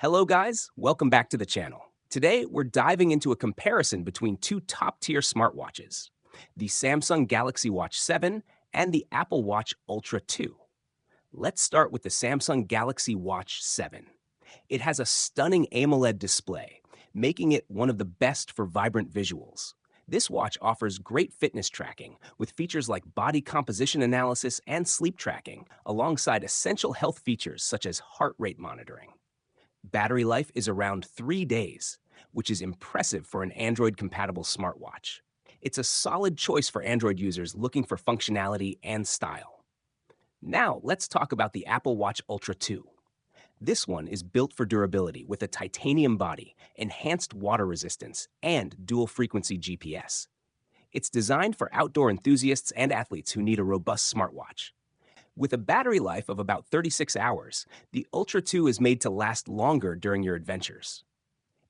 Hello guys, welcome back to the channel. Today we're diving into a comparison between two top-tier smartwatches, the Samsung Galaxy Watch 7 and the Apple Watch Ultra 2. Let's start with the Samsung Galaxy Watch 7. It has a stunning AMOLED display, making it one of the best for vibrant visuals. This watch offers great fitness tracking with features like body composition analysis and sleep tracking, alongside essential health features such as heart rate monitoring. Battery life is around 3 days, which is impressive for an Android-compatible smartwatch. It's a solid choice for Android users looking for functionality and style. Now, let's talk about the Apple Watch Ultra 2. This one is built for durability with a titanium body, enhanced water resistance, and dual-frequency GPS. It's designed for outdoor enthusiasts and athletes who need a robust smartwatch. With a battery life of about 36 hours, the Ultra 2 is made to last longer during your adventures.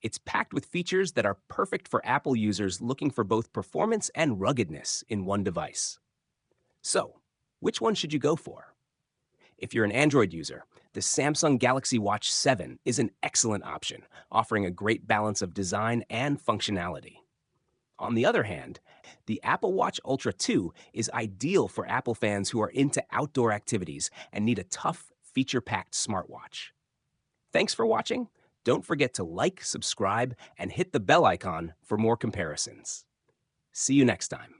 It's packed with features that are perfect for Apple users looking for both performance and ruggedness in one device. So, which one should you go for? If you're an Android user, the Samsung Galaxy Watch 7 is an excellent option, offering a great balance of design and functionality. On the other hand, the Apple Watch Ultra 2 is ideal for Apple fans who are into outdoor activities and need a tough, feature-packed smartwatch. Thanks for watching. Don't forget to like, subscribe, and hit the bell icon for more comparisons. See you next time.